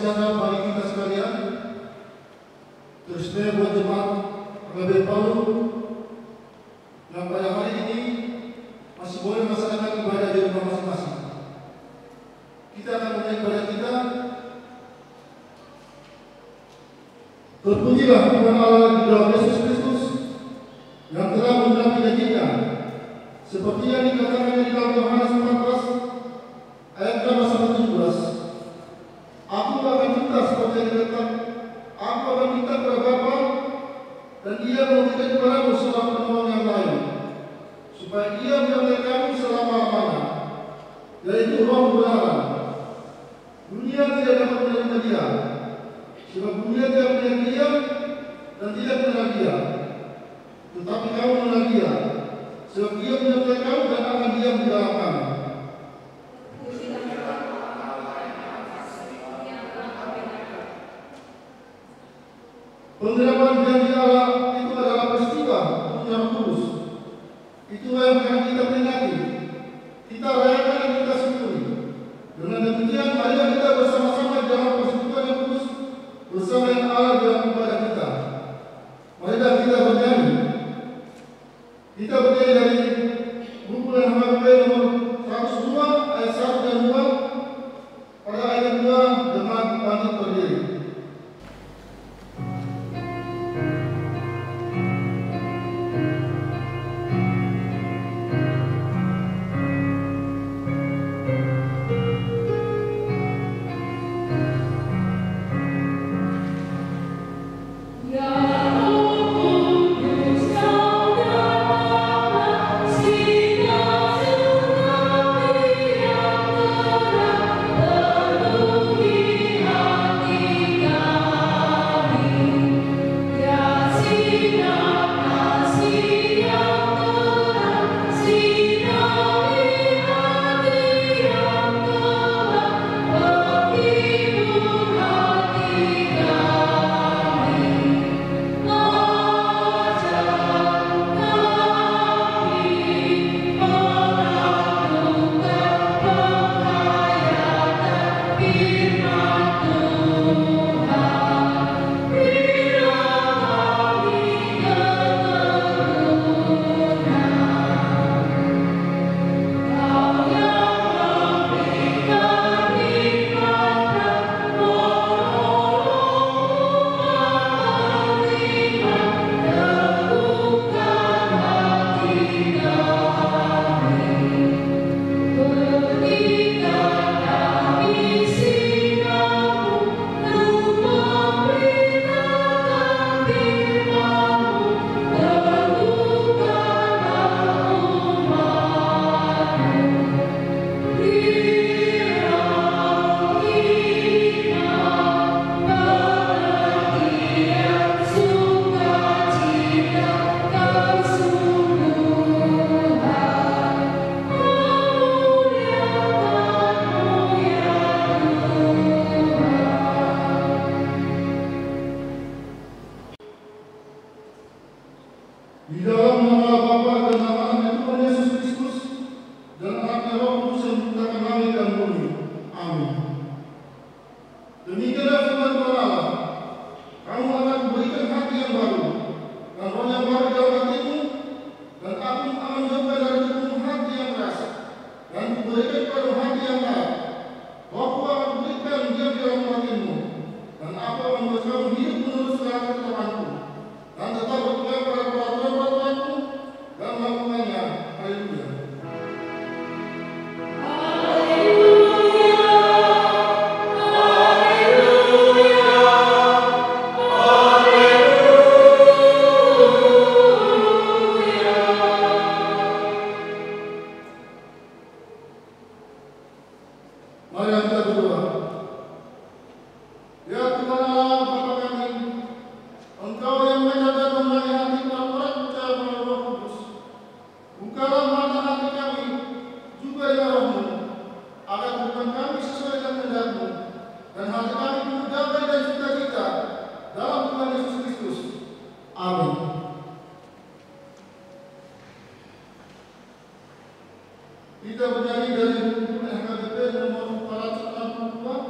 sejahtera bagi kita sekalian, terusnya buat jemaat Agabel Paulu yang pada hari ini masih boleh melaksanakan ibadah di rumah masing-masing. Kita akan mulai ibadah kita. Terpujilah Tuhan Allah di dalam Yesus Kristus yang telah menerangi janjinya, seperti yang dikatakan di dalam Yohanes 14 ayat 6-17. Aku akan minta seperti yang dikatakan, aku akan minta kepada Bapa, dan Ia memberikan kepadamu seorang penolong yang lain, supaya Ia menyertai kamu selama-lamanya, yaitu Roh kebenaran. Dunia tidak dapat menerima Dia, sebab dunia tidak melihat Dia dan tidak mengenal Dia. Tetapi kamu mengenal Dia, sebab Dia menyertai kamu dan akan diam di dalam kamu. Pengharapan janji Allah itu adalah peristiwa yang kudus. Itulah yang akan kita peringati, kita rayakan dan kita syukuri. Dengan demikian, marilah kita bersama-sama dalam persekutuan yang kudus bersama dengan Allah dalam ibadah kita. Marilah kita bernyanyi. Kita bernyanyi dari kumpulan Agabel nomor 102 ayat 1 dan 2. Pada ayat 2 jemaat bangkit berdiri. Di dalam nama Bapa dan nama Anak Tuhan Yesus Kristus dan Anaknya Roh Kudus yang menciptakan langit dan bumi. Amin. Demikianlah firman Tuhan Allah. Kamu akan memberikan hati yang baru dan roh yang baru dalam hatimu, dan aku akan menjauhkan dari tubuhmu hati yang keras dan kuberikan kepada hati yang taat. Rohku akan kuberikan diam di dalam hatimu, dan aku akan membuat kamu hidup menurut segala ketetapanku dan tetap berpegang pada peraturan-peraturanku dan melakukannya. Haleluya. Mari kita berdoa. Ya Tuhan Allah, Bapa kami, Engkau yang mengajar dan memerangi hati orang-orang percaya melalui Roh Kudus. Bukalah mata hati kami juga dengan Roh-Mu, agar bukan kami sesuai dengan kehendak-Mu, dan hati kami penuh damai dan sukacita dalam Tuhan Yesus Kristus. Amin. Kita bernyanyi dari buku Agabel nomor 462.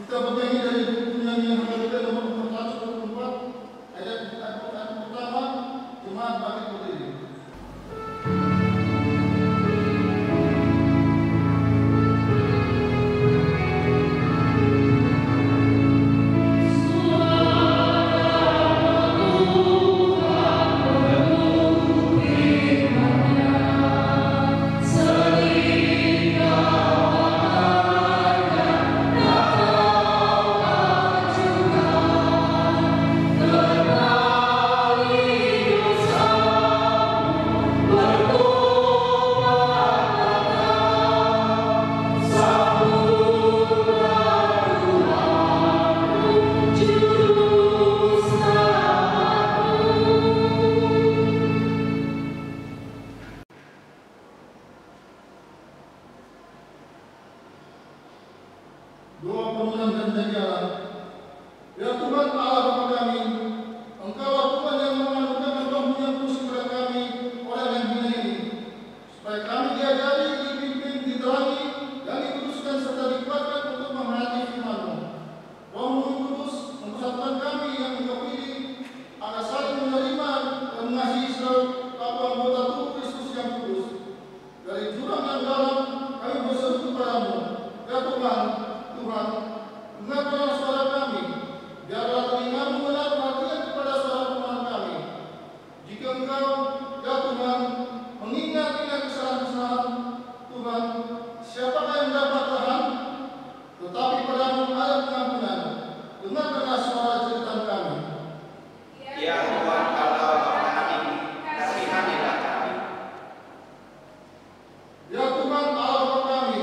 Kita bernyanyi dari buku penyanyi HKBP nomor 424 ayat pertama, Jemaat bangkit berdiri. Doa permohonan dan janjian. Ya Tuhan Allah Bapa kami, Engkaulah Tuhan yang menganugerahkan Roh-Mu yang kudus kepada kami orang yang hina ini, supaya kami diajari, dipimpin, diterangi, dan dikuduskan serta dikuatkan untuk menghayati firman-Mu. Roh-Mu yang kudus mempersatukan kami yang Engkau pilih agar saling menerima dan mengasihi setiap anggota tubuh Kristus yang kudus. Dari jurang yang dalam kami berseru kepadamu, ya Tuhan, dengarkanlah suara kami, biarlah telinga-Mu menaruh perhatian kepada suara permohonan kami. Jika Engkau, ya Tuhan, mengingat-ingat kesalahan-kesalahan Tuhan, siapakah yang dapat tahan? Tetapi padamu ada pengampunan. Dengarkanlah suara cerita kami. Ya Tuhan Allah Bapa kami, kasihanilah kami. Ya Tuhan Allah Bapa kami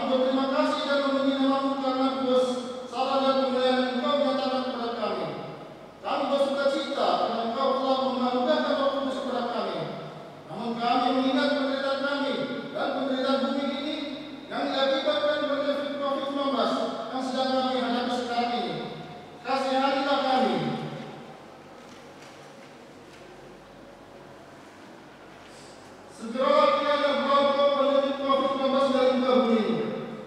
berterima kasih dan memuji nama-Mu karena kebesaran dan kemuliaan yang Engkau nyatakan kepada kami. Kami bersuka cita karena Engkau telah menganugerahkan Roh Kudus kepada kami. Namun kami mengingat penderitaan kami dan penderitaan bumi ini yang diakibatkan oleh COVID-19 yang sedang kami hadapi sekarang ini. Kasihanilah kami. Segeralah kiranya berlaku pandemi COVID-19 dari muka bumi ini,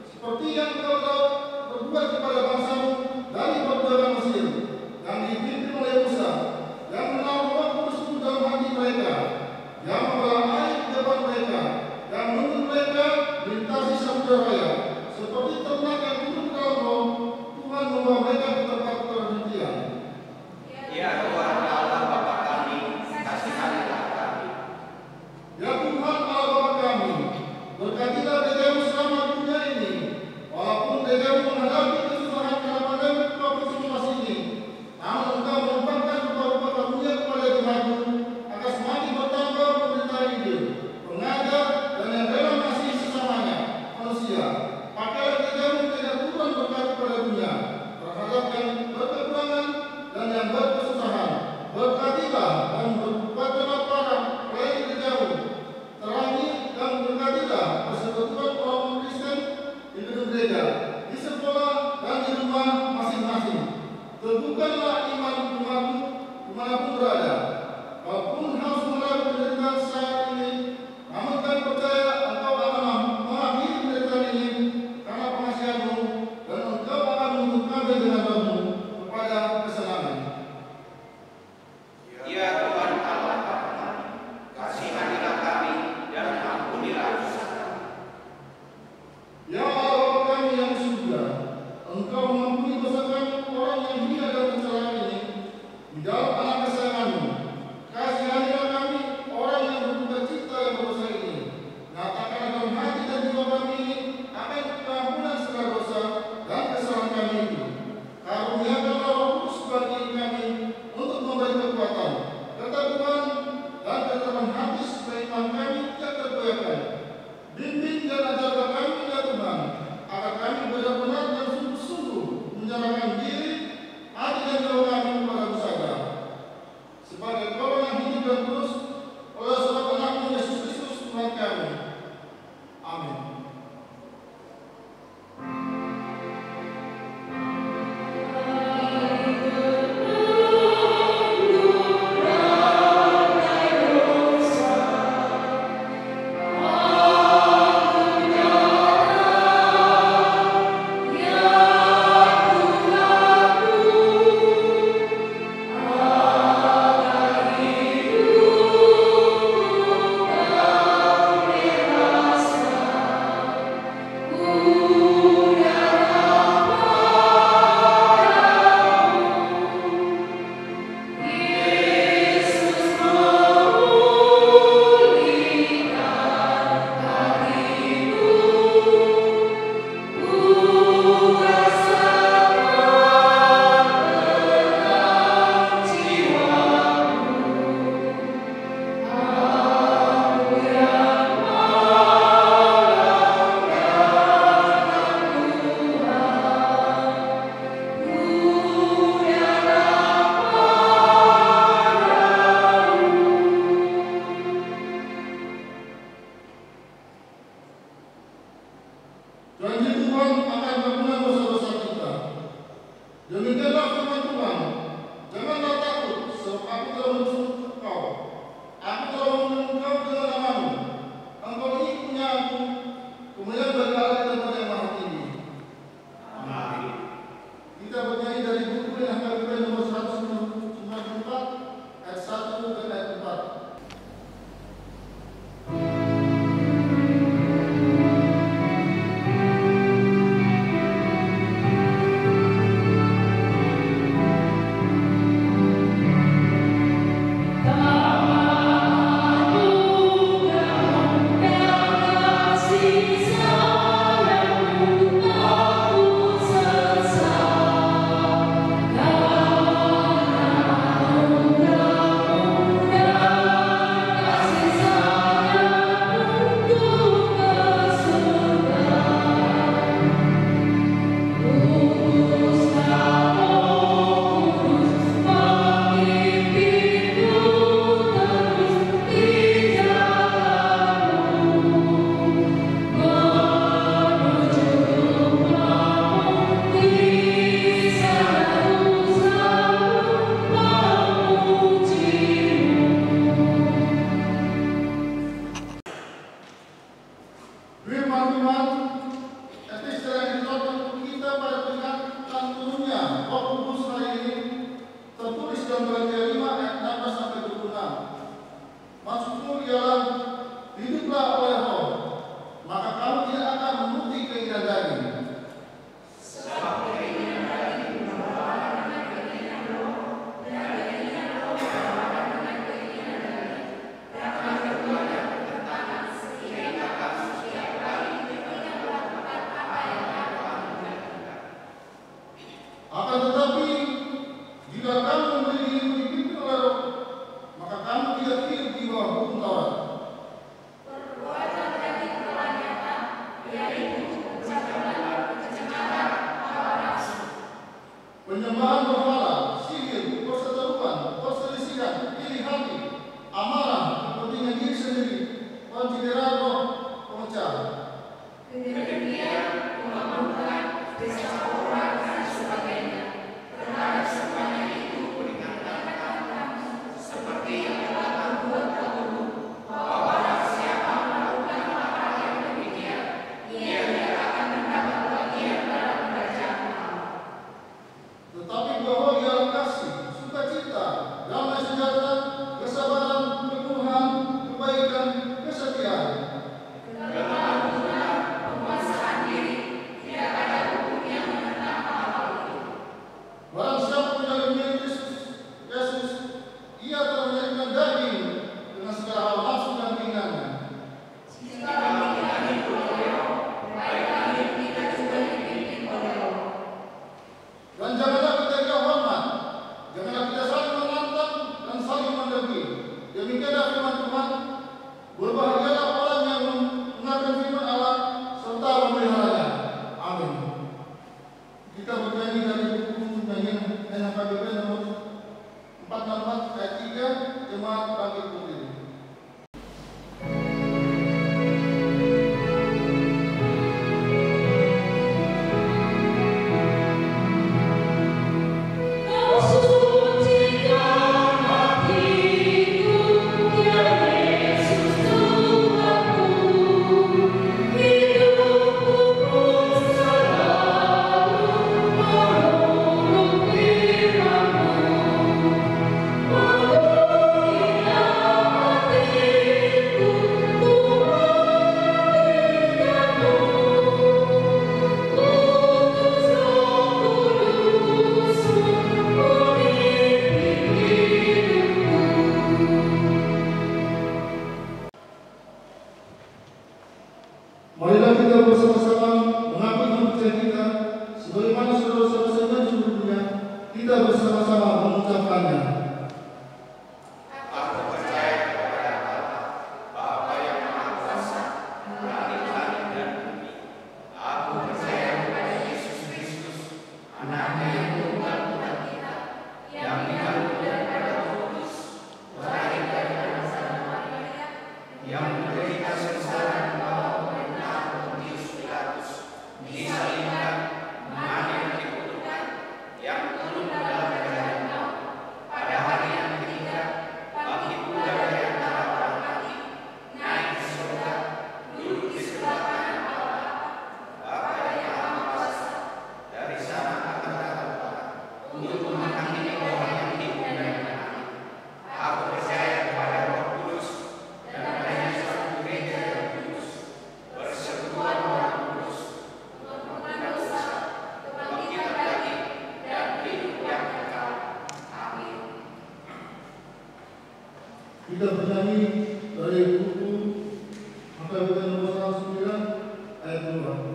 seperti yang Engkau telah berbuat kepada bangsa-Mu dari perbudakan Mesir, yang dipimpin oleh Musa, yang menaruh Roh Kudus-Mu dalam hati mereka, yang membawa air di depan mereka, yang menuntun mereka melintasi samudera raya, seperti ternak yang turun ke dalam roh. Tuhan membawa mereka ke tempat perhentian. Ya Tuhan Allah Bapa kami, kasihanilah kami. Ya Tuhan Berbahagialah orang yang mendengarkan firman Allah serta memeliharanya. Amin. Kita bernyanyi dari buku nyanyian NHKBP nomor 464 ayat 3, Jemaat Bangkit Berdiri. Marilah kita bersama-sama mengakui kepercayaan kita sebagaimana saudara-saudara sekalian di seluruh dunia, kita bersama-sama mengucapkannya. Aku percaya kepada Allah, Bapa yang Maha Kuasa, langit-langit dan bumi. Aku percaya kepada Yesus Kristus, Anaknya yang tunggal Tuhan kita, yang dikandung dari Roh Kudus, lahir dari anak Maria, yang menderita sengsara di bawah pemerintahan Pontius Pilatus, disalibkan, mati dan dikuburkan, yang turun ke dalam keadaan maut, pada hari yang ketiga bangkit pula dari antara orang mati, naik ke surga, duduk di sebelah kanan Allah Bapa yang Maha Kuasa, dari sana akan datang untuk menghakimi orang yang hidup dan yang mati. Aku percaya kepada Roh Kudus dan adanya suatu gereja yang kudus, persekutuan orang kudus, pengampunan dosa, kebangkitan daging, dan hidup yang kekal. Amin. Kita bernyanyi dari buku NHKBP nomor 109 ayat 2.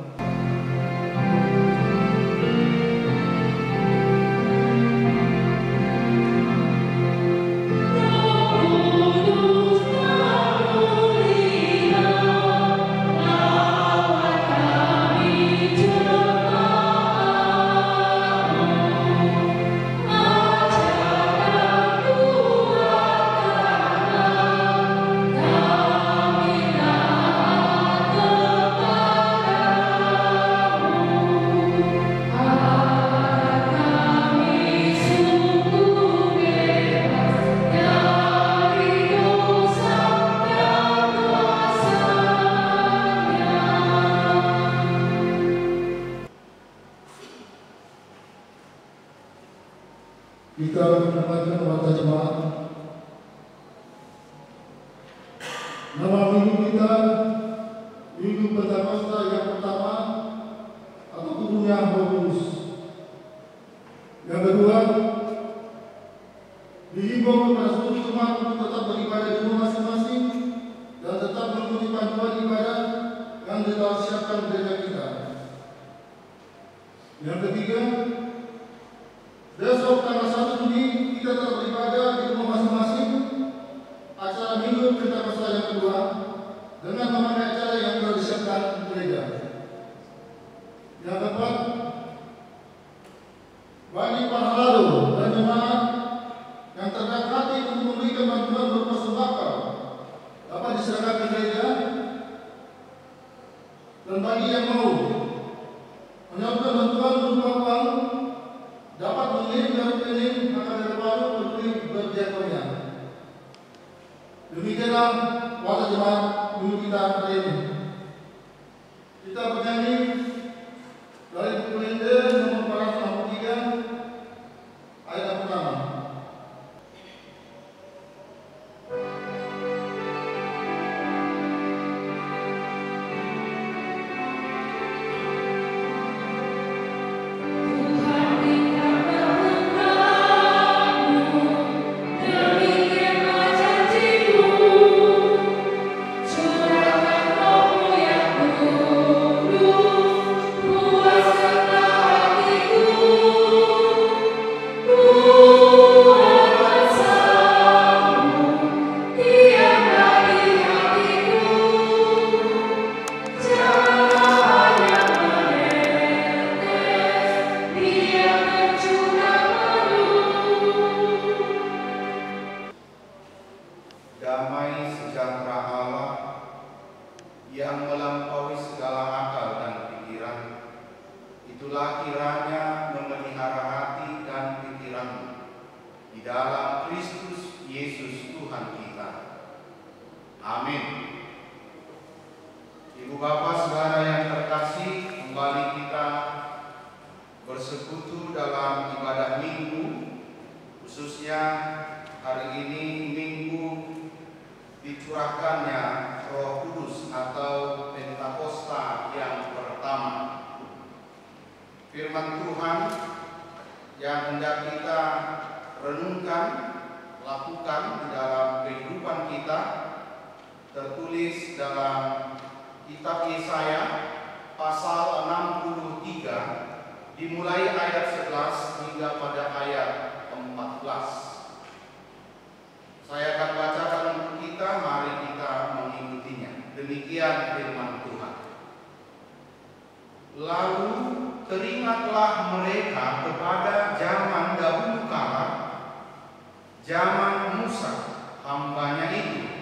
Kita mendengarkan warta jemaat. Nama minggu kita, Minggu Pentakosta yang pertama atau Turunnya Roh Kudus. Yang kedua, dihimbau kepada seluruh jemaat untuk tetap beribadah di rumah masing-masing dan tetap mengikuti panduan ibadah yang telah siapkan gereja kita. Yang ketiga, besok tanggal 1 Juni kita tetap beribadah di rumah masing-masing. Acara Minggu Pentakosta yang kedua dengan memakai acara yang telah disiapkan gereja. Yang keempat, bagi para lalu dan jemaat yang tergerak hati untuk memberikan bantuan berupa sembako dapat diserahkan ke gereja, dan bagi yang mau menyalurkan bantuan berupa uang dapat mengirim dari rekening HKBP Palu Peduli Berdiakonia. Demikianlah warta jemaat minggu kita hari ini. Kita bernyanyi dari buku Linde nomor 463 ayat yang pertama. Demikianlah janji-Mu, curahkan Ibu Bapak Saudara yang terkasih, kembali kita bersekutu dalam ibadah Minggu, khususnya hari ini Minggu dicurahkannya Roh Kudus atau Pentakosta yang pertama. Firman Tuhan yang hendak kita renungkan, lakukan di dalam kehidupan kita tertulis dalam kitab Yesaya pasal 63 dimulai ayat 11 hingga pada ayat 14. Saya akan bacakan untuk kita, mari kita mengikutinya. Demikian firman Tuhan. Lalu teringatlah mereka kepada zaman dahulu kala, zaman Musa, hambanya itu.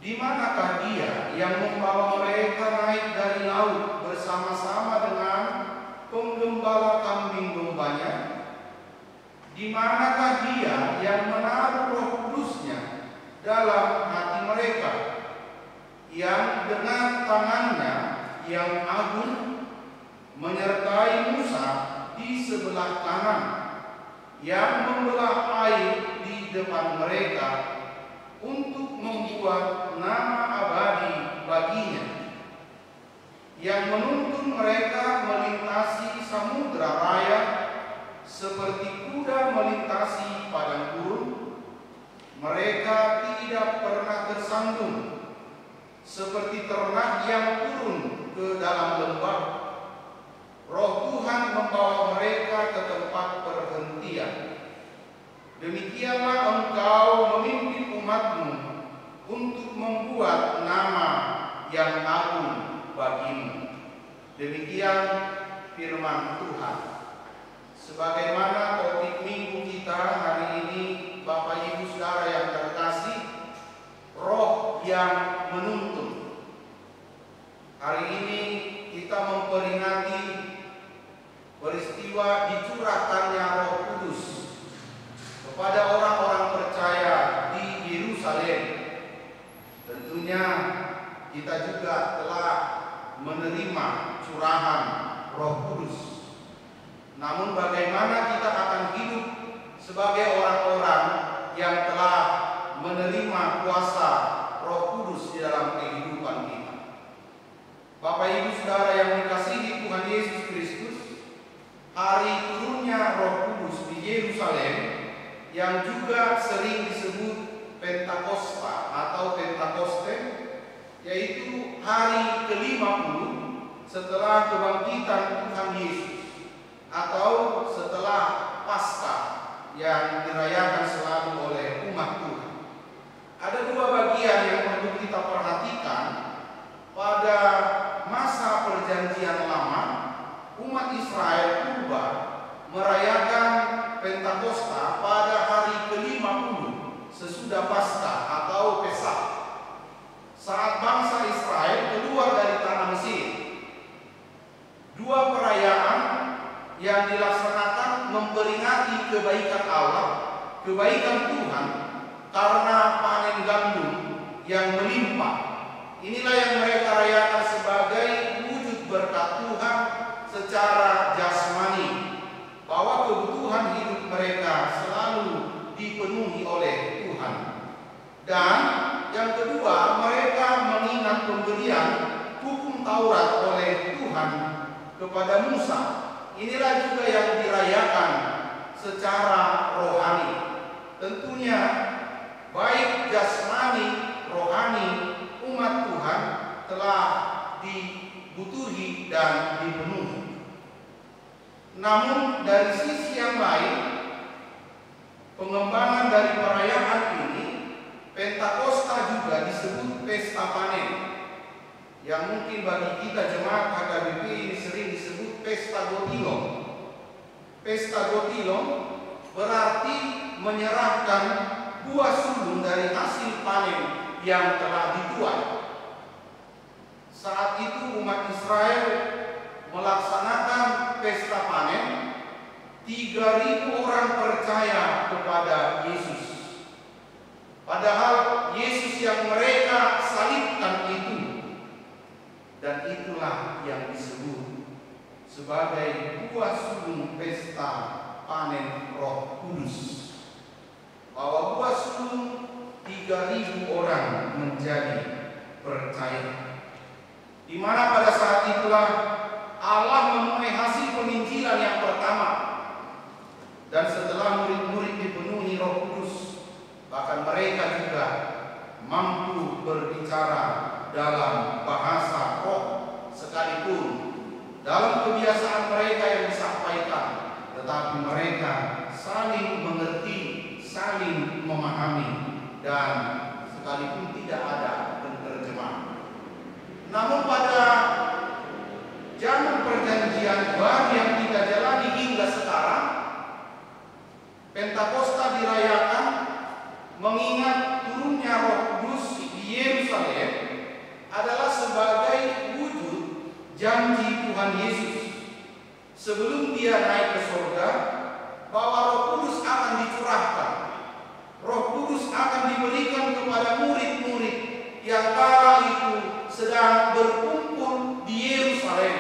Di manakah dia yang membawa mereka naik dari laut bersama-sama dengan penggembala kambing dombanya? Di manakah dia yang menaruh Roh Kudusnya dalam hati mereka, yang dengan tangannya yang agung menyertai Musa di sebelah kanan, yang membelah air di depan mereka untuk membuat nama abadi baginya, yang menuntun mereka melintasi samudra raya seperti kuda melintasi padang gurun. Mereka tidak pernah tersandung seperti ternak yang turun ke dalam lembah. Roh Tuhan membawa mereka ke tempat perhentian. Demikianlah engkau memimpin umatmu untuk membuat nama yang agung bagimu. Demikian firman Tuhan. Sebagaimana topik minggu kita hari ini, Bapak Ibu Saudara yang terkasih, Roh yang menuntun. Hari ini kita memperingati peristiwa dicurahkannya Roh Kudus kepada orang-orang percaya di Yerusalem. Tentunya kita juga telah menerima curahan Roh Kudus. Namun bagaimana kita akan hidup sebagai orang-orang yang telah menerima kuasa Roh Kudus di dalam kehidupan kita? Bapak Ibu Saudara yang dikasihi Tuhan Yesus Kristus, hari turunnya Roh Kudus di Yerusalem yang juga sering disebut Pentakosta atau Pentakoste, yaitu hari ke-50 setelah kebangkitan Tuhan Yesus atau setelah Paskah yang dirayakan selalu oleh umat Tuhan. Ada dua bagian yang perlu kita perhatikan. Pada masa perjanjian lama, umat Israel purba merayakan Pentakosta pada hari ke-50 sesudah Paskah atau Pesak, saat bangsa Israel keluar dari tanah Mesir. Dua perayaan yang dilaksanakan memperingati kebaikan Allah, kebaikan Tuhan karena panen gandum yang melimpah. Inilah yang mereka rayakan sebagai wujud berkat Tuhan secara jasmani, bahwa kebutuhan hidup mereka selalu dipenuhi oleh Tuhan. Dan yang kedua, mereka mengingat pemberian hukum Taurat oleh Tuhan kepada Musa. Inilah juga yang dirayakan secara rohani. Tentunya baik jasmani, rohani, umat Tuhan telah dibutuhi dan dipenuhi. Namun dari sisi yang lain, pengembangan dari perayaan ini, Pentakosta juga disebut pesta panen, yang mungkin bagi kita jemaat HKBP ini sering disebut pesta gotilong. Pesta gotilong berarti menyerahkan buah sulung dari hasil panen yang telah dituai. Saat itu umat Israel melaksanakan pesta panen. 3.000 orang percaya kepada Yesus. Padahal Yesus yang mereka salibkan itu sebagai buah sulung pesta panen Roh Kudus, bahwa buah sulung 3.000 orang menjadi percaya, di mana pada saat itulah Allah memenuhi hasil penginjilan yang pertama. Dan setelah murid-murid dipenuhi Roh Kudus, bahkan mereka juga mampu berbicara dalam bahasa roh, sekalipun dalam kebiasaan mereka yang disampaikan, tetapi mereka saling mengerti, saling memahami, dan sekalipun tidak ada penerjemah. Namun pada zaman perjanjian baru yang kita jalani hingga sekarang, Pentakosta dirayakan mengingat turunnya Roh Kudus di Yerusalem adalah sebagai wujud janji Tuhan Yesus sebelum dia naik ke surga, bahwa Roh Kudus akan dicurahkan. Roh Kudus akan diberikan kepada murid-murid yang kala itu sedang berkumpul di Yerusalem.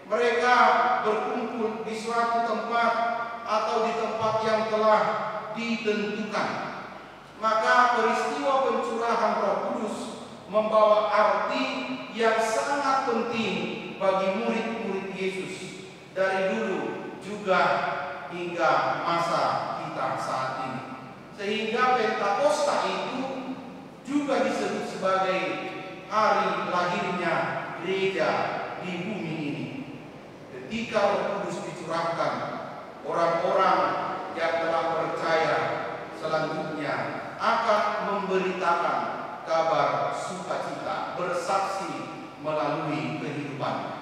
Mereka berkumpul di suatu tempat atau di tempat yang telah ditentukan. Maka peristiwa pencurahan Roh Kudus membawa arti yang sangat penting bagi murid-murid Yesus dari dulu juga hingga masa kita saat ini. Sehingga Pentakosta itu juga disebut sebagai hari lahirnya gereja di bumi ini. Ketika Roh Kudus dicurahkan, orang-orang yang telah percaya selanjutnya akan memberitakan kabar sukacita, bersaksi melalui kehidupan.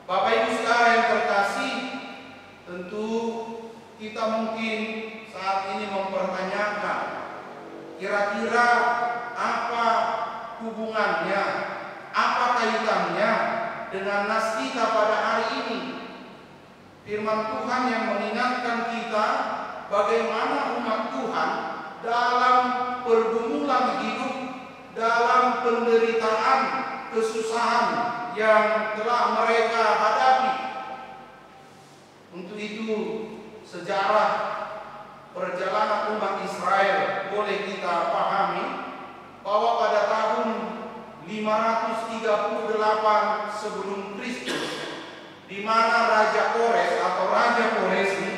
Bapak Ibu saudara yang terkasih, tentu kita mungkin saat ini mempertanyakan, kira-kira apa hubungannya, apa kaitannya dengan nas kita pada hari ini? Firman Tuhan yang mengingatkan kita bagaimana umat Tuhan dalam pergumulan hidup, dalam penderitaan, kesusahan yang telah mereka hadapi. Untuk itu sejarah perjalanan umat Israel boleh kita pahami bahwa pada tahun 538 sebelum Kristus, di mana Raja Kores atau Raja Koresi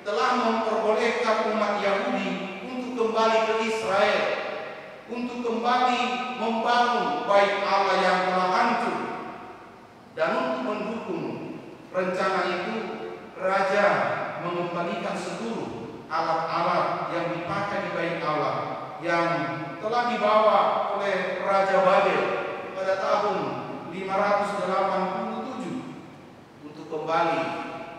telah memperbolehkan umat Yahudi untuk kembali ke Israel, untuk kembali membangun bait Allah yang telah hancur. Dan untuk mendukung rencana itu, Raja mengembalikan seluruh alat-alat yang dipakai di bait Allah yang telah dibawa oleh Raja Babel pada tahun 587 kembali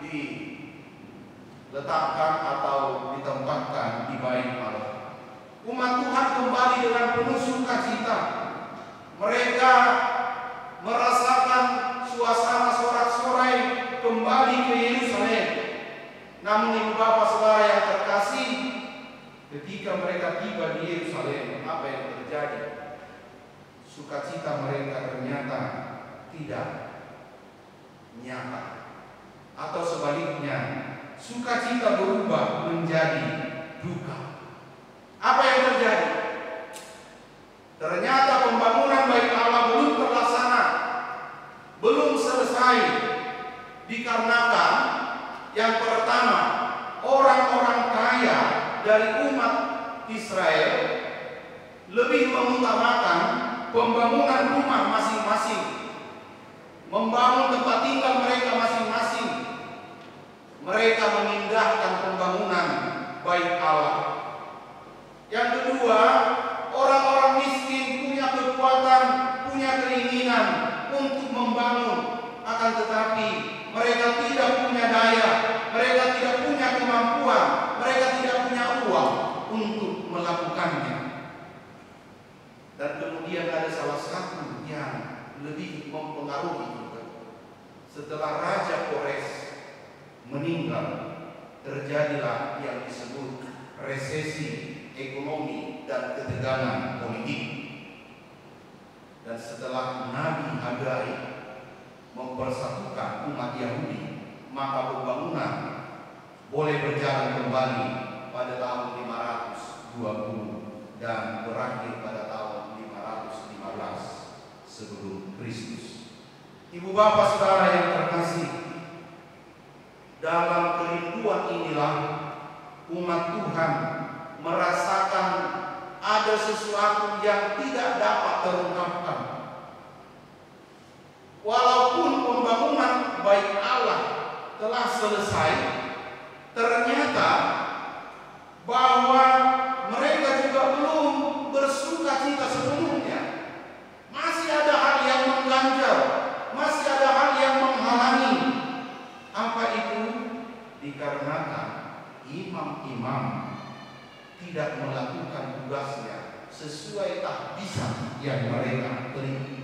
diletakkan atau ditempatkan di bait Allah. Umat Tuhan kembali dengan penuh sukacita. Mereka merasakan suasana sorak-sorai kembali ke Yerusalem. Namun ibu bapak saudara yang terkasih, ketika mereka tiba di Yerusalem, apa yang terjadi? Sukacita mereka ternyata tidak nyata, atau sebaliknya sukacita berubah menjadi duka. Apa yang terjadi? Ternyata pembangunan bait Allah belum terlaksana, belum selesai, dikarenakan yang pertama, orang-orang kaya dari umat Israel lebih mengutamakan pembangunan rumah masing-masing, membangun tempat tinggal mereka masing-masing. Mereka memindahkan pembangunan bait Allah. Yang kedua, orang-orang miskin punya kekuatan, punya keinginan untuk membangun, akan tetapi mereka tidak punya daya, mereka tidak punya kemampuan, mereka tidak punya uang untuk melakukannya. Dan kemudian ada salah satu yang lebih mempengaruhi juga. Setelah Raja Kores meninggal, terjadilah yang disebut resesi ekonomi dan ketegangan politik. Dan setelah Nabi Hagai mempersatukan umat Yahudi, maka pembangunan boleh berjalan kembali pada tahun 520 dan berakhir pada tahun 515 sebelum Kristus. Ibu bapak saudara yang terkasih, dalam kerinduan inilah umat Tuhan merasakan ada sesuatu yang tidak dapat terungkapkan. Walaupun pembangunan bait Allah telah selesai, ternyata bahwa mereka juga belum bersuka cita sepenuhnya. Masih ada hal yang mengganjal, masih ada hal yang menghalangi. Apa itu? Dikarenakan imam-imam tidak melakukan tugasnya sesuai tahbisan yang mereka terima.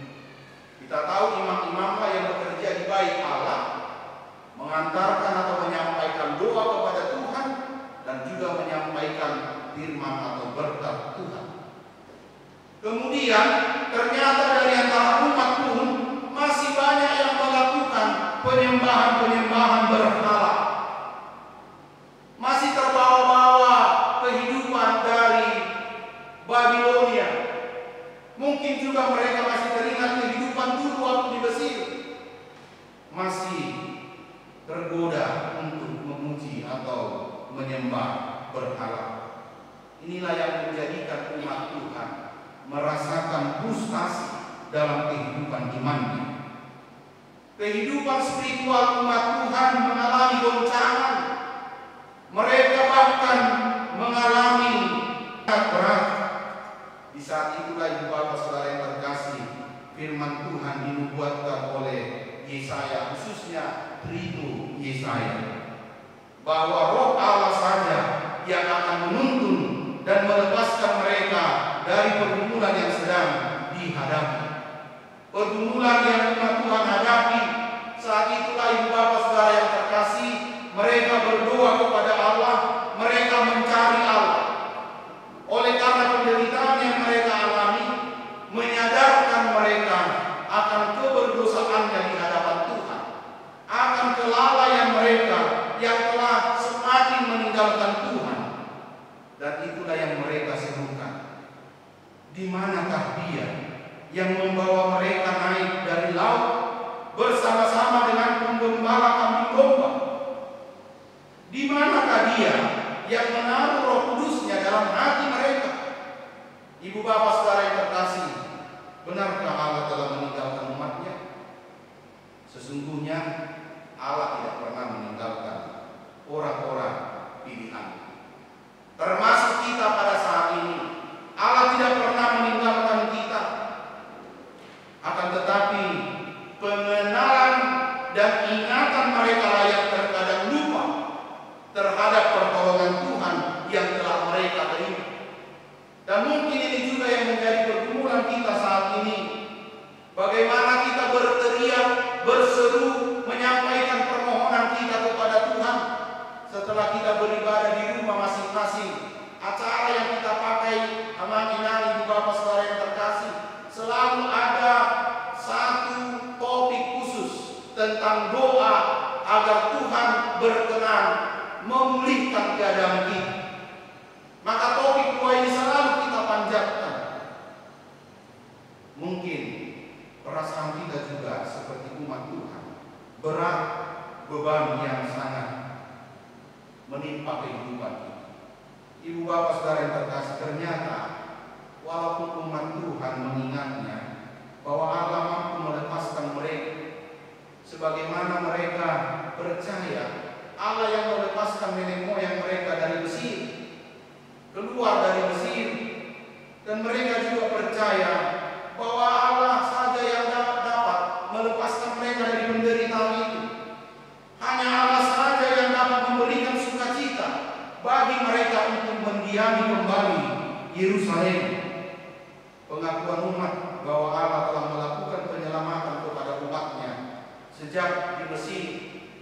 Kita tahu imam-imamlah yang bekerja di bait Allah, mengantarkan atau menyampaikan doa kepada Tuhan dan juga menyampaikan firman atau berkat Tuhan. Kemudian ternyata dari antara umat pun masih banyak yang melakukan penyembahan-penyembahan berhala. Masih terbawa-bawa kehidupan dari Babilonia. Mungkin juga mereka masih teringat kehidupan dulu waktu di Mesir. Masih tergoda untuk memuji atau menyembah berhala. Inilah yang menjadikan umat Tuhan merasakan frustasi dalam kehidupan imannya. Kehidupan spiritual umat Tuhan mengalami goncangan. Mereka bahkan mengalami berat. Di saat itulah ibu bapak saudara yang terkasih, firman Tuhan dinubuatkan oleh Yesaya, khususnya Rito Yesaya, bahwa Roh Allah saja yang akan menuntun dan melepaskan mereka dari pergumulan yang sedang dihadapi. Pergumulan yang umat Tuhan hadapi saat itulah ibu bapak saudara yang terkasih, mereka berdoa kepada Allah, mereka mencari Allah. Oleh karena penderitaan yang mereka alami, menyadarkan mereka akan keberdosaannya di hadapan Tuhan, akan kelalaian mereka yang telah semakin meninggalkan Tuhan. Dan itulah yang mereka serukan. Di manakah Dia yang membawa mereka naik dari laut bersama-sama dengan penggembala kambing domba? Di manakah Dia yang menaruh Roh Kudus-Nya dalam hati mereka? Ibu bapak saudara yang terkasih, benarkah Allah telah meninggalkan umat-Nya? Sesungguhnya Allah tidak pernah meninggalkan orang-orang pilihan. Termasuk kita pada saat ini, Allah tidak pernah meninggalkan kita. Akan tetapi pengenalan dan ingatan mereka yang terkadang lupa terhadap pertolongan Tuhan yang telah mereka terima. Dan mungkin ini juga yang menjadi pergumulan kita saat ini. Bagaimana kita berteriak, berseru, menyampaikan permohonan kita kepada Tuhan setelah kita beribadah di rumah masing-masing. Acara yang kita pakai, amakinani ibu bapak saudara yang terkasih, selalu ada satu topik khusus tentang doa agar Tuhan berkenan memulihkan keadaan kita. Maka topik doa ini selalu kita panjatkan. Mungkin perasaan kita juga seperti umat Tuhan, berat beban yang sangat menimpa kehidupan kita. Ibu bapak saudara yang terkasih, ternyata walaupun umat Tuhan mengingatnya bahwa Allah mampu melepaskan mereka, sebagaimana mereka percaya Allah yang melepaskan nenek moyang mereka dari Mesir, keluar dari Mesir, dan mereka juga percaya bahwa Allah saja yang dapat melepaskan mereka dari penderitaan itu. Hanya Allah saja yang dapat memberikan sukacita bagi mereka untuk mendiami kembali Yerusalem. Pengakuan umat bahwa Allah telah melakukan penyelamatan kepada umatnya sejak di Mesir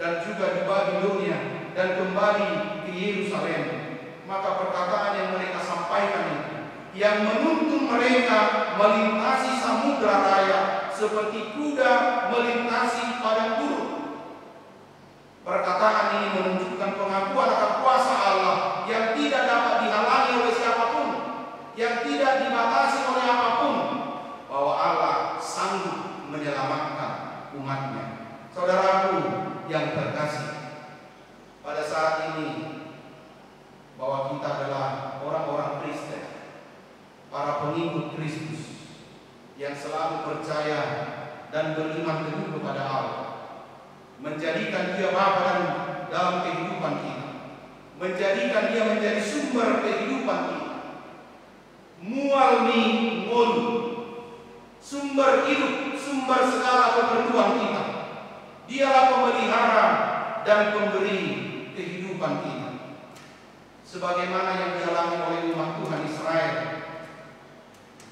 dan juga di Babilonia dan kembali ke Yerusalem. Maka perkataan yang mereka sampaikan itu yang menuntun mereka melintasi samudra raya seperti kuda melintasi padang gurun. Perkataan ini menunjukkan pengakuan akan kuasa Allah yang tidak dapat dihalangi oleh siapapun, yang tidak dibatasi oleh apapun, bahwa Allah sanggup menyelamatkan umatnya. Saudaraku yang terkasih, pada saat ini bahwa kita adalah orang-orang Kristen, para pengikut Kristus yang selalu percaya dan beriman teguh kepada Allah, menjadikan Dia Bapa dalam kehidupan kita, menjadikan Dia menjadi sumber kehidupan kita, mual mi ngolu, sumber hidup, sumber segala keperluan kita. Dialah pemelihara dan pemberi kehidupan kita, sebagaimana yang dialami oleh umat Tuhan Israel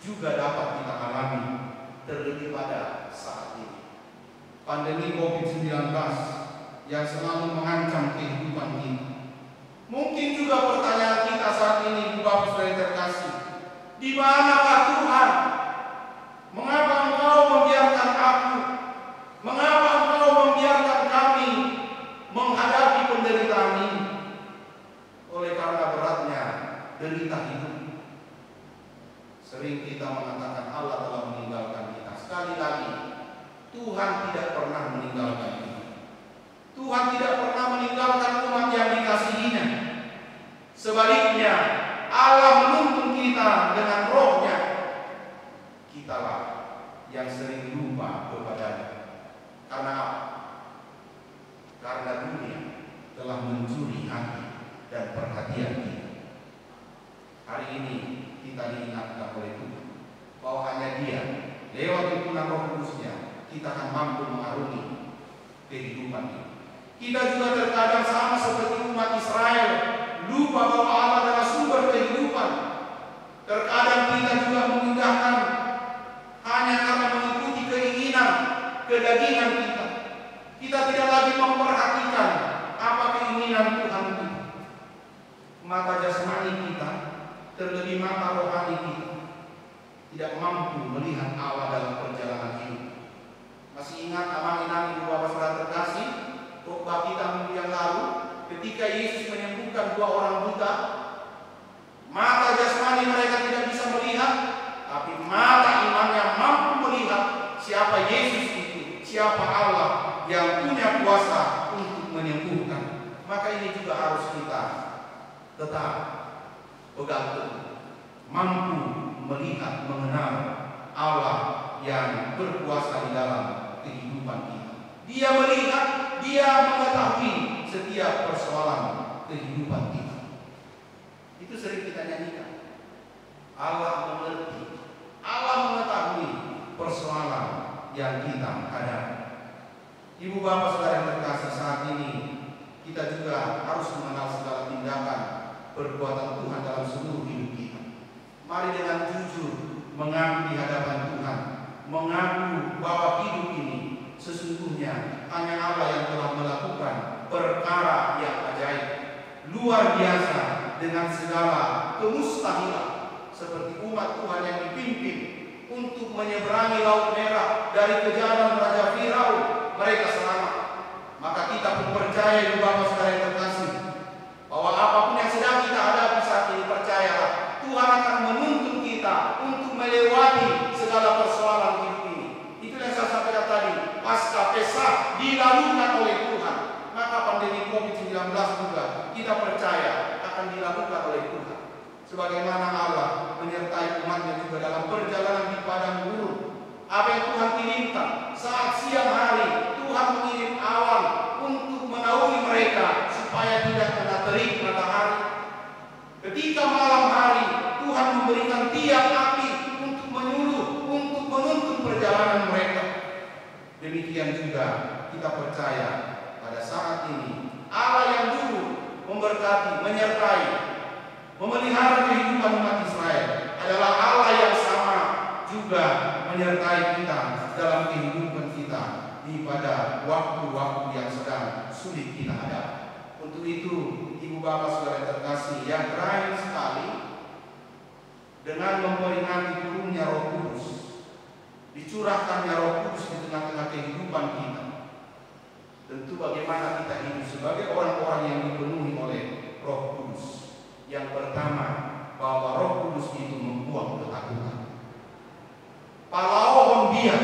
juga dapat kita alami, terlebih pada saat ini. Pandemi COVID-19 yang selalu mengancam kehidupan kita. Mungkin juga pertanyaan kita saat ini, Bapak Saudara terkasih, di manakah Tuhan? Mengapa Engkau membiarkan aku? Mengapa Engkau membiarkan kami menghadapi penderitaan ini? Oleh karena beratnya derita hidup, sering kita mengatakan Allah telah meninggalkan kita. Sekali lagi, Tuhan tidak pernah meninggalkan kita. Tuhan tidak pernah meninggalkan umat yang dikasihinya. Sebaliknya, Allah menuntun kita dengan rohnya. Kitalah yang sering lupa kepadanya. Karena apa? Karena dunia telah mencuri hati dan perhatian kita. Hari ini kita diingatkan oleh Tuhan bahwa hanya Dia, lewat tuntunan Roh Kudus-Nya, kita akan mampu mengarungi kehidupan ini. Kita juga terkadang sama seperti umat Israel, lupa bahwa Allah adalah sumber kehidupan. Terkadang kita juga memindahkan hanya karena mengikuti keinginan, kedagingan kita. Kita tidak lagi memperhatikan apa keinginan Tuhan kita. Mata jasmani kita, terlebih mata rohani kita, tidak mampu melihat Allah dalam perjalanan hidup. Masih ingat amang-inang ibu bapak saudara terkasih, khotbah kita minggu yang lalu, ketika Yesus menyembuhkan 2 orang buta, mata jasmani mereka tidak bisa melihat, tapi mata imannya mampu melihat siapa Yesus itu, siapa Allah yang punya kuasa untuk menyembuhkan. Maka ini juga harus kita tetap pegang teguh, mampu melihat, mengenal Allah yang berkuasa di dalam kehidupan kita. Dia melihat, Dia mengetahui setiap persoalan kehidupan kita. Itu sering kita nyanyikan. Allah mengerti, Allah mengetahui persoalan yang kita hadapi. Ibu bapak saudara yang terkasih, saat ini kita juga harus mengenal segala tindakan perbuatan Tuhan dalam seluruh hidup kita. Mari dengan jujur mengaku di hadapan Tuhan, mengaku bahwa hidup ini sesungguhnya hanya Allah yang telah melakukan perkara yang ajaib, luar biasa, dengan segala kemustahilan, seperti umat Tuhan yang dipimpin untuk menyeberangi Laut Merah dari kejaran Raja Firaun, mereka selamat. Maka kita pun percaya, ibu bapak saudara yang terkasih, bahwa apapun yang sedang kita hadapi saat ini, percayalah Tuhan akan menuntun kita untuk melewati segala persoalan hidup ini. Itu yang saya sampaikan tadi, pasca Pesah dilakukan oleh Tuhan. Maka pandemi COVID-19 juga kita percaya akan dilakukan oleh Tuhan. Sebagaimana Allah menyertai umatnya juga dalam perjalanan di padang gurun. Apa yang Tuhan kirimkan saat siang hari, Tuhan mengirim awan untuk menaungi mereka supaya tidak kena terik matahari. Ketika malam hari, Tuhan memberikan tiang api untuk menyuluh, untuk menuntun perjalanan mereka. Demikian juga kita percaya pada saat ini Allah yang dulu memberkati, menyertai, memelihara kehidupan umat Israel adalah Allah yang sama juga menyertai kita dalam kehidupan kita di pada waktu-waktu yang sedang sulit kita hadapi. Untuk itu, ibu bapak saudara terkasih, yang terakhir sekali, dengan memperingati turunnya Roh Kudus, dicurahkannya Roh kehidupan kita. Tentu bagaimana kita hidup sebagai orang-orang yang dipenuhi oleh Roh Kudus. Yang pertama, bahwa Roh Kudus itu membuang ketakutan. Palao biar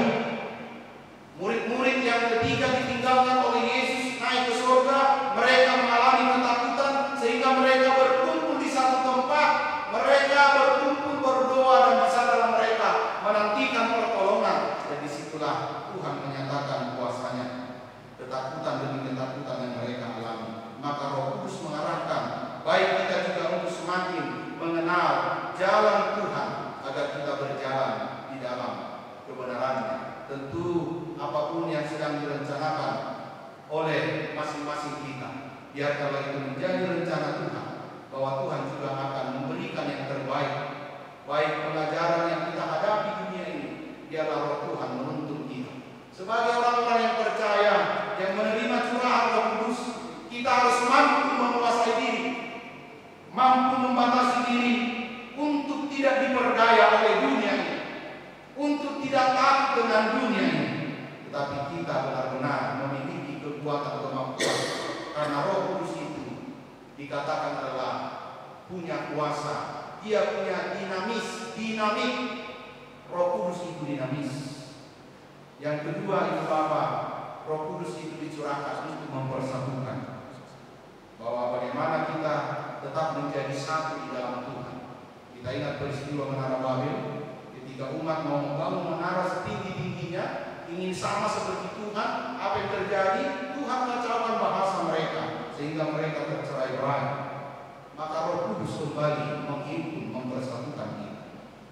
murid-murid yang ketika ditinggalkan oleh Yesus naik ke surga, mereka mengalami ketakutan sehingga mereka berkumpul di satu tempat, mereka berkumpul berdoa, dan di sana mereka menantikan pertolongan. Dan disitulah Tuhan menyatakan kuasanya. Ketakutan demi ketakutan yang mereka alami, maka Roh Kudus mengarahkan baik kita juga untuk semakin mengenal jalan Tuhan agar kita berjalan di dalam kebenarannya. Tentu apapun yang sedang direncanakan oleh masing-masing kita, biarkanlah itu menjadi rencana Tuhan, bahwa Tuhan juga akan memberikan yang terbaik. Baik pelajaran yang kita hadapi dunia ini, biarlah Roh Tuhan menuntun kita. Sebagai orang-orang yang percaya, yang menerima curahan Roh Kudus, kita harus mampu menguasai diri, mampu membatasi diri untuk tidak diperdaya oleh dunia ini, untuk tidak takut dengan dunia ini, tetapi kita benar-benar memiliki kekuatan kemampuan, karena Roh Kudus itu dikatakan adalah punya kuasa, dia punya dinamik. Roh Kudus itu dinamis. Yang kedua, Ibu Bapak, Roh Kudus itu dicurahkan untuk mempersatukan, bahwa bagaimana kita tetap menjadi satu di dalam Tuhan. Kita ingat peristiwa Menara Babel, ketika umat mau membangun menara setinggi-tingginya, ingin sama seperti Tuhan. Apa yang terjadi? Tuhan kacaukan bahasa mereka sehingga mereka tercerai-berai. Maka Roh Kudus kembali menghimpun, mempersatukan kita.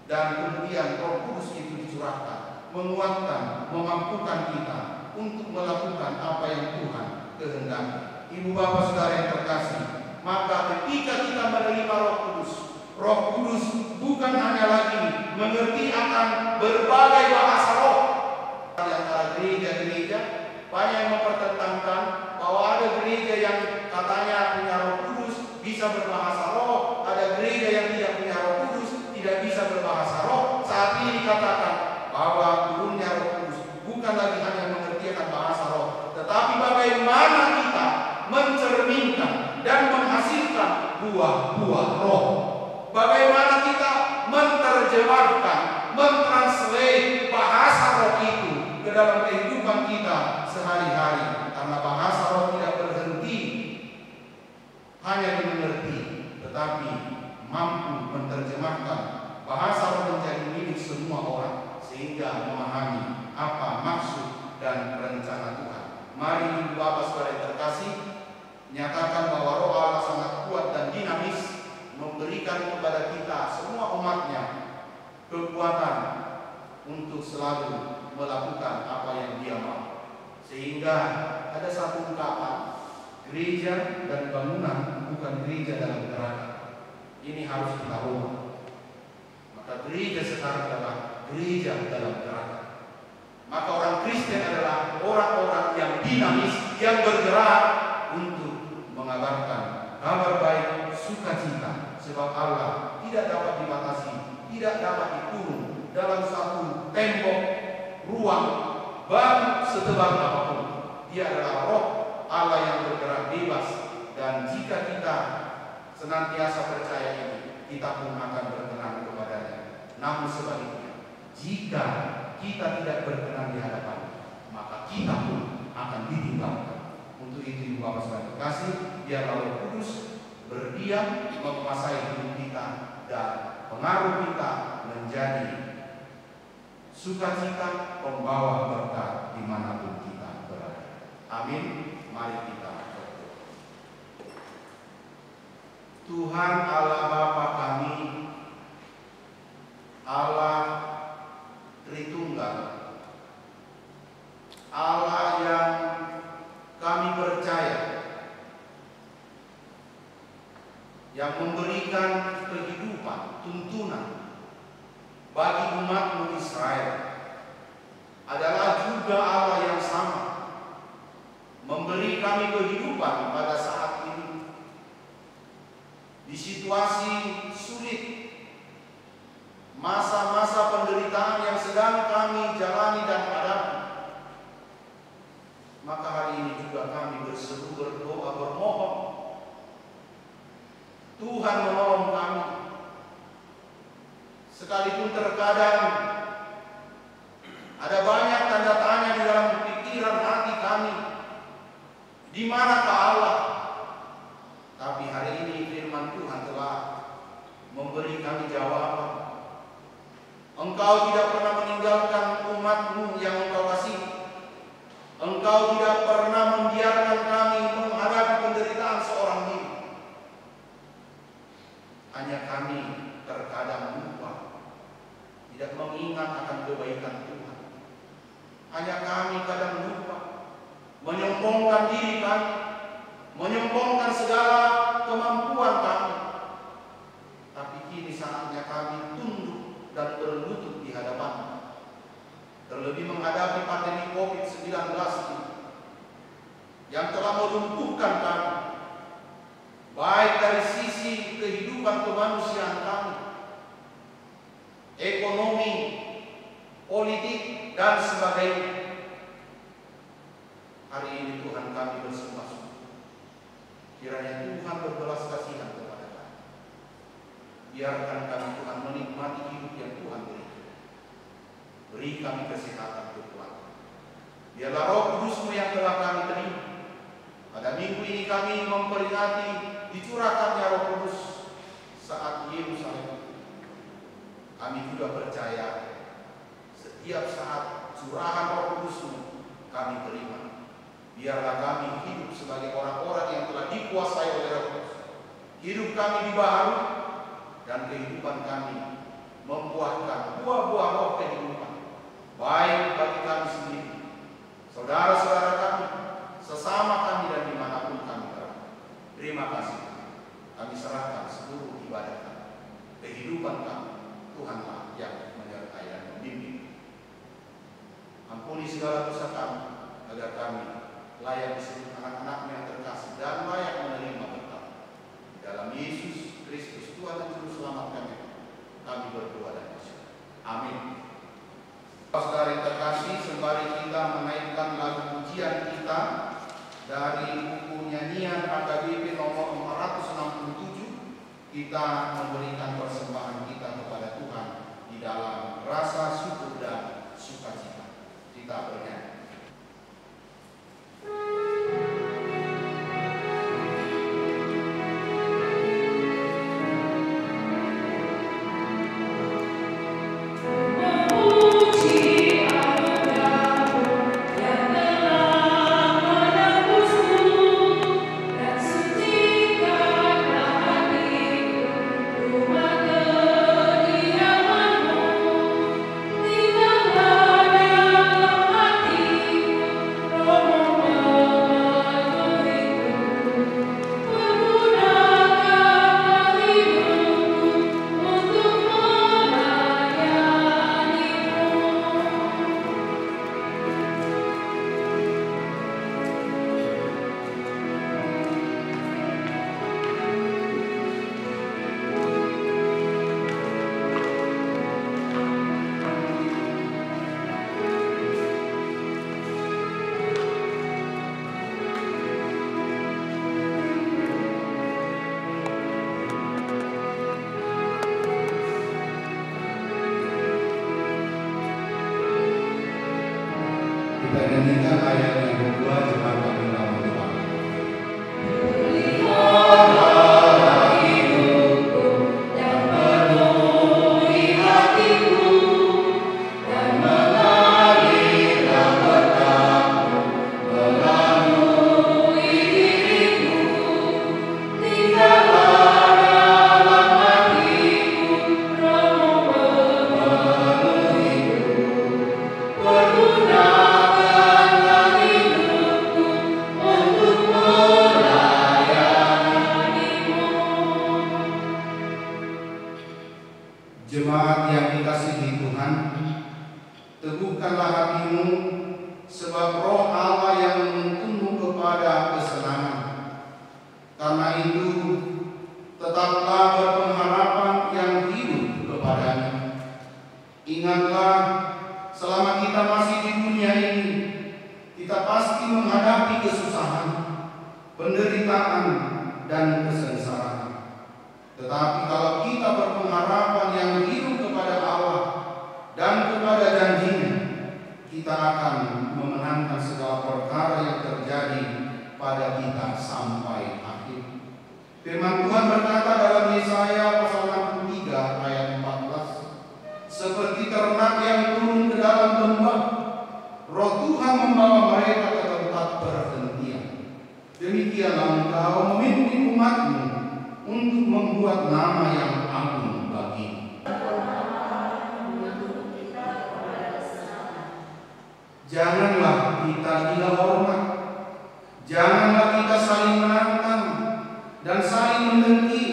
Dan kemudian Roh Kudus itu dicurahkan, menguatkan, memampukan kita untuk melakukan apa yang Tuhan kehendaki. Ibu Bapak Saudara yang terkasih, maka ketika kita menerima Roh Kudus bukan hanya lagi mengerti akan berbagai bahasa roh. Di antara gereja-gereja banyak yang mempertentangkan bahwa ada gereja yang katanya punya Roh Kudus bisa berbahasa roh, ada gereja yang tidak punya Roh Kudus tidak bisa berbahasa roh. Saat ini dikatakan bahwa turunnya Roh Kudus bukan lagi hanya mengerti akan bahasa roh, tetapi bagaimana kita mencerminkan dan menghasilkan buah-buah roh. Bagaimana kita menerjemahkan, mentranslate bahasa roh itu ke dalam kehidupan kita sehari-hari. Karena bahasa roh tidak berhenti hanya dimengerti, tetapi mampu menerjemahkan bahasa roh menjadi milik semua orang, sehingga memahami apa maksud dan rencana Tuhan. Mari Ibu Bapak Saudara yang terkasih, nyatakan bahwa Roh Allah sangat kuat dan dinamis, memberikan kepada kita semua umatnya kekuatan untuk selalu melakukan apa yang Dia mau. Sehingga ada satu ungkapan, gereja dan bangunan bukan gereja dalam gerakan. Ini harus kita ubah. Maka gereja sekarang adalah gereja dalam gerakan. Maka orang Kristen adalah orang-orang yang dinamis, yang bergerak untuk mengabarkan kabar baik, sukacita, sebab Allah tidak dapat dibatasi, tidak dapat dikurung dalam satu tembok ruang baru setebal apapun. Dia adalah Roh Allah yang bergerak bebas, dan jika kita senantiasa percaya ini, kita pun akan berkenan kepadanya. Namun sebaliknya, jika kita tidak berkenan di hadapan, maka kita pun akan ditinggalkan. Untuk itu Ibu Bapak Saudara terkasih, biarlah Roh Kudus berdiam, menguasai hidup kita, dan pengaruh kita menjadi sukacita, pembawa berkat dimanapun kita berada. Amin. Mari kita berdoa. Tuhan Allah Bapa kami, Allah Tritunggal, Allah yang kami percaya, yang memberikan kehidupan, tuntunan bagi umat Israel, adalah juga Allah yang sama memberi kami kehidupan pada saat ini di situasi sulit, masa-masa penderitaan yang sedang kami jalani dan hadapi. berseru, berdoa, bermohon. Tuhan menolong kami. Sekalipun terkadang ada banyak tanda tanya di dalam pikiran hati kami, di manakah Allah? Tapi hari ini firman Tuhan telah memberi kami jawaban. Engkau tidak pernah meninggalkan umat-Mu yang Engkau kasihi. Engkau tidak pernah membiarkan kami menghadapi penderitaan seorang diri. Hanya kami terkadang lupa, tidak mengingat akan kebaikan Tuhan. Hanya kami kadang lupa, menyombongkan diri kami, menyombongkan segala kemampuan kami. Tapi kini saatnya kami tunduk dan berlutut di hadapan-Mu. Terlebih menghadapi pandemi COVID-19 ini yang telah melumpuhkan kami, baik dari sisi kehidupan kemanusiaan kami, ekonomi, politik, dan sebagainya. Hari ini Tuhan kami bersumpah-sumpah, kiranya Tuhan berbelas kasihan kepada kami. Biarkan kami Tuhan menikmati hidup yang Tuhan beri. Beri kami kesehatan Tuhan. Biarlah Roh Kudus-Mu yang telah kami terima. Pada minggu ini kami memperingati dicurahkannya Roh Kudus saat Yerusalem. Kami juga percaya setiap saat curahan Roh Kudus-Mu kami terima. Biarlah kami hidup sebagai orang-orang yang telah dikuasai oleh Roh Kudus. Hidup kami dibaharui dan kehidupan kami membuahkan buah-buah roh kehidupan, baik bagi kami sendiri, saudara-saudara kami, sesama kami, dan dimanapun kami berada. Terima kasih. Kami serahkan seluruh ibadah kami, kehidupan kami. Tuhanlah yang menyertai dan membimbing. Ampuni segala dosa kami, agar kami layak disebut anak-anak-Mu yang terkasih dan layak menerima berkat. Dalam Yesus Kristus Tuhan dan Juru Selamat kami berdoa dan bersyukur. Amin. Saudara yang terkasih, sembari kita menaikkan lagu pujian kita dari buku nyanyian HKBP nomor 467, kita memberikan persembahan kita kepada Tuhan di dalam rasa syukur dan sukacita. Kita bernyanyi. Jemaat yang dikasihi Tuhan, teguhkanlah hatimu, sebab Roh Allah yang menuntunmu kepada kesenangan. Karena itu, tetaplah berpengharapan yang hidup kepadanya. Ingatlah, selama kita masih di dunia ini, kita pasti menghadapi kesusahan. akan memenangkan segala perkara yang terjadi pada kita sampai akhir. Firman Tuhan berkata dalam Yesaya pasal 63 ayat 14, seperti ternak yang turun ke dalam lembah, Roh Tuhan membawa mereka ke tempat perhentian. Demikianlah engkau memimpin umatmu untuk membuat nama yang agung bagimu. Janganlah kita gila hormat, janganlah kita saling menantang dan saling mendengki,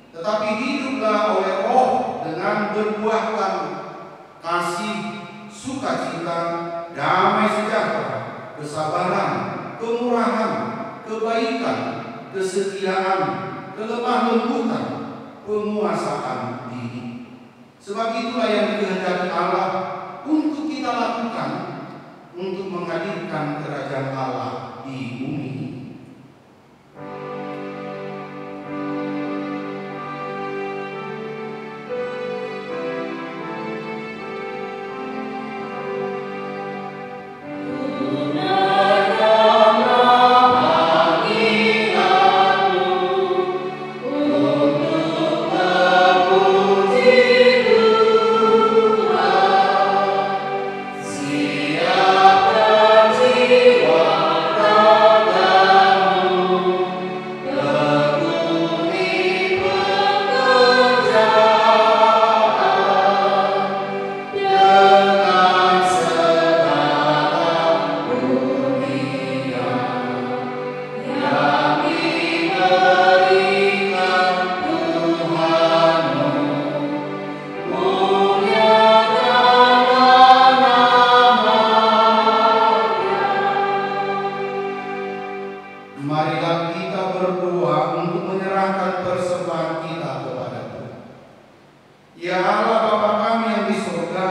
tetapi hiduplah oleh Roh dengan berbuahkan kasih, sukacita, damai sejahtera, kesabaran, kemurahan, kebaikan, kesetiaan, kelemah lembutan, penguasaan diri. Sebab itulah yang dikehendaki Allah untuk kita lakukan untuk menghadirkan kerajaan Allah di bumi ini. Marilah kita berdoa untuk menyerahkan persembahan kita kepada Tuhan. Ya Allah Bapa kami yang di surga,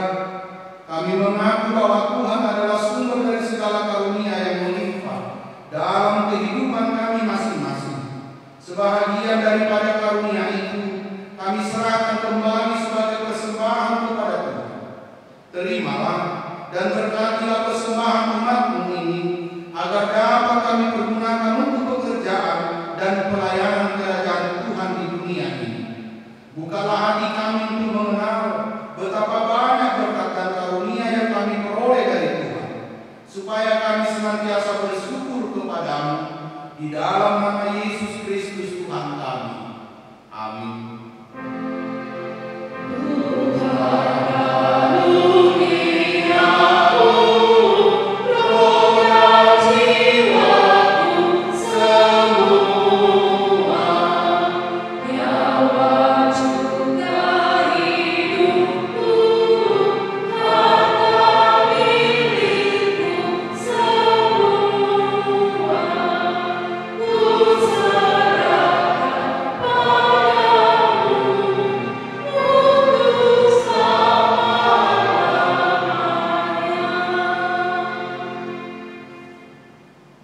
kami mengaku bahwa Tuhan adalah sumber dari segala karunia yang melimpah dalam kehidupan kami masing-masing. Sebahagian daripada karunia itu kami serahkan kembali sebagai persembahan kepada Tuhan. Terimalah dan berkatilah persembahan umat-Mu ini, agar dapat kami pergunakan untuk pekerjaan dan pelayanan kerajaan Tuhan di dunia ini. Bukalah hati kami untuk mengenal betapa banyak berkat dan karunia yang kami peroleh dari Tuhan, supaya kami senantiasa bersyukur kepadamu di dalam nama Yesus Kristus Tuhan kami. Amin.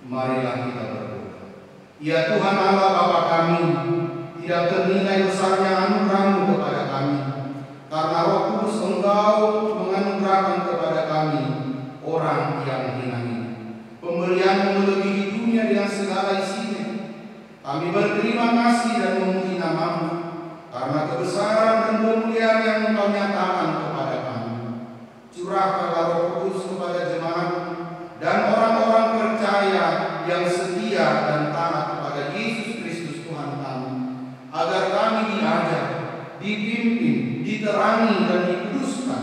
Marilah kita berdoa. Ya Tuhan Allah Bapa kami, tidak ternilai besarnya anugerah-Mu kepada kami, karena Roh Kudus Engkau menganugerahkan kepada kami orang yang hina ini. Pemberian-Mu melebihi dunia dengan segala isinya. Kami berterima kasih dan memuji nama-Mu, karena kebesaran dan kemuliaan yang Engkau nyatakan kepada kami. Curahkanlah Roh Kudus kepada jemaat dan orang-orang percaya yang setia dan taat kepada Yesus Kristus Tuhan kami, agar kami diajar, dipimpin, diterangi dan dikuduskan,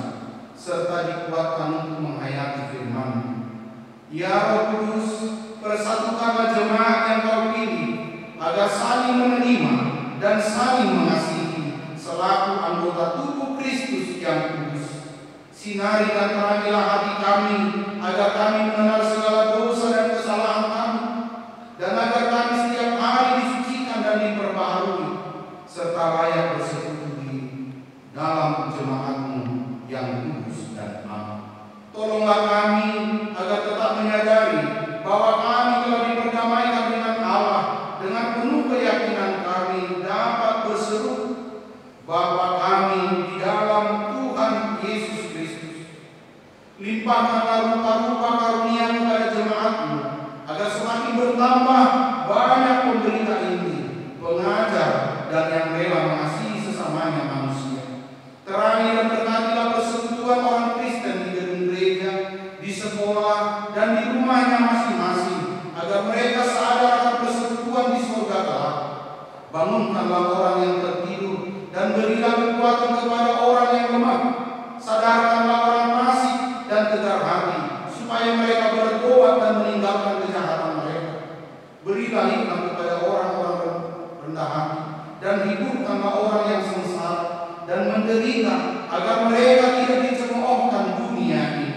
serta dikuatkan untuk menghayati firman-Mu. Ya Roh Kudus, persatukanlah jemaat yang Kau pilih, agar saling menerima dan saling mengasihi selaku anggota tubuh Kristus yang kudus. Sinari dan terangilah hati kami, agar kami mengenal segala dosa dan kesalahan kami, dan agar kami setiap hari disucikan dan diperbaharui, serta layak bersekutu dalam jemaat-Mu yang kudus dan aman. Tolonglah kami agar tetap menyadari bahwa kami telah diperdamaikan dengan Allah, dengan penuh keyakinan kami dapat berseru, Bapa kami di dalam Tuhan Yesus Kristus. Limpahkanlah rupa-rupa karunia kepada jemaat-Mu, agar semakin bertambah banyak pemberita Injil, pengajar, dan yang rela mengasihi sesamanya manusia. Terangi dan berkatilah persekutuan orang Kristen di gedung gereja, di sekolah, dan di rumahnya masing-masing, agar mereka sadar akan persekutuan di surga kelak. Bangunkanlah orang yang tertidur, dan berilah kekuatan kepada orang yang lemah. Sadarkanlah orang fasik dan tegar hati, supaya mereka bertobat dan meninggalkan kejahatan mereka. Berilah hikmat kepada orang-orang rendah hati, dan hiburkanlah orang yang sengsara dan menderita, agar mereka tidak dicemoohkan dunia ini.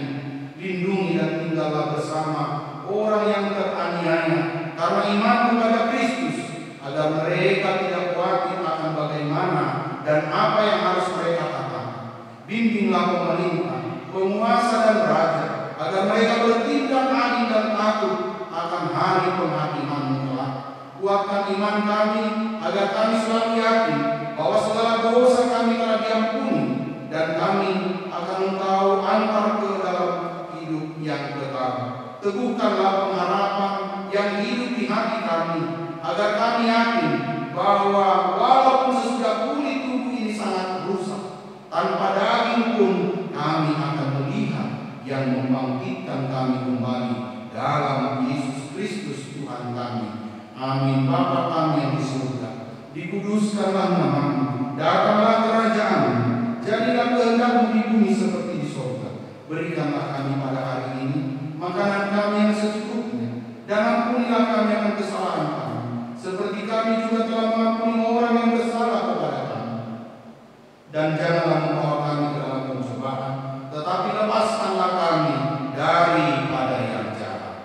Lindungi dan tinggallah bersama orang yang teraniaya karena iman kepada Kristus, agar mereka tidak khawatir akan bagaimana dan apa yang harus mereka katakan. Bimbinglah pemerintah, penguasa dan raja, agar mereka bertindak adil dan takut akan hari penghakiman kelak. Kuatkan iman kami, agar kami selalu yakin bahwa segala dosa kami telah diampuni, dan kami akan Engkau antar ke dalam hidup yang kekal. Teguhkanlah pengharapan yang hidup di hati kami, agar kami yakin bahwa walaupun sesudah kulit tubuh ini sangat rusak, tanpa daging pun kami akan melihat yang membangkitkan kami kembali dalam Yesus Kristus Tuhan kami. Amin. Bapa kami yang di surga, dikuduskanlah nama-Mu, datanglah kerajaan-Mu, jadilah kehendak-Mu di bumi seperti di surga. Berikanlah kami pada hari ini makanan kami yang secukupnya, dan ampunilah kami akan kesalahan kami, seperti kami juga telah mengampuni orang yang bersalah kepada kami. Dan janganlah membawa kami ke dalam pencobaan, tetapi lepaskanlah kami daripada yang jahat.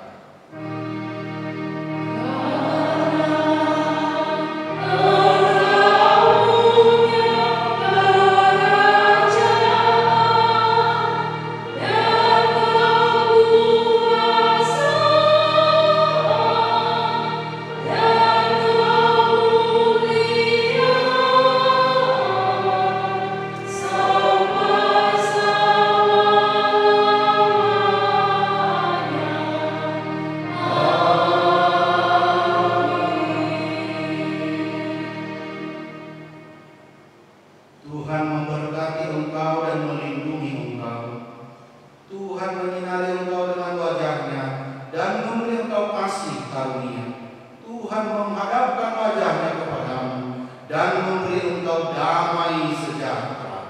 Tuhan memberkati engkau dan melindungi engkau. Tuhan menyinari engkau dengan wajah-Nya dan memberi engkau kasih karunia. Tuhan menghadapkan wajah-Nya kepadamu dan memberi engkau damai sejahtera.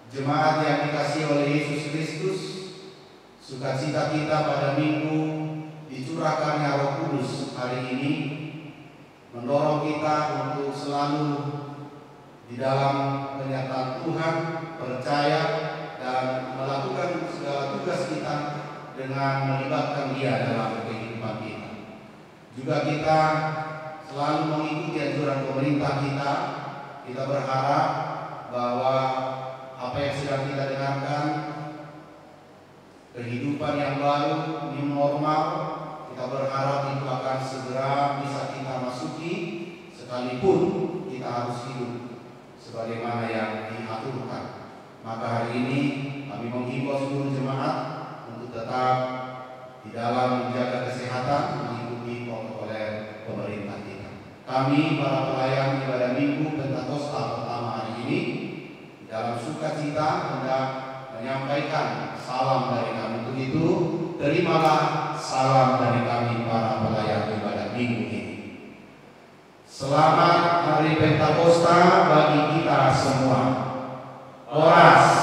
Jemaat yang dikasihi oleh Yesus Kristus, sukacita kita pada Minggu dicurahkannya Roh Kudus hari ini mendorong kita untuk selalu di dalam kenyataan Tuhan, percaya dan melakukan segala tugas kita dengan melibatkan Dia dalam kehidupan kita. Juga kita selalu mengikuti anjuran pemerintah kita. Kita berharap bahwa apa yang sedang kita dengarkan, kehidupan yang baru, new normal, kita berharap itu akan segera bisa kita masuki, sekalipun kita harus hidup sebagaimana yang diaturkan. Maka hari ini kami menghimbau seluruh jemaat untuk tetap di dalam menjaga kesehatan, mengikuti protokol pemerintah kita. Kami para pelayan ibadah Minggu Pentakosta pertama hari ini dalam sukacita hendak menyampaikan salam dari kami. Untuk itu, terimalah salam dari kami para pelayan ibadah Minggu ini. Selamat Hari Pentakosta bagi kita semua. Oras.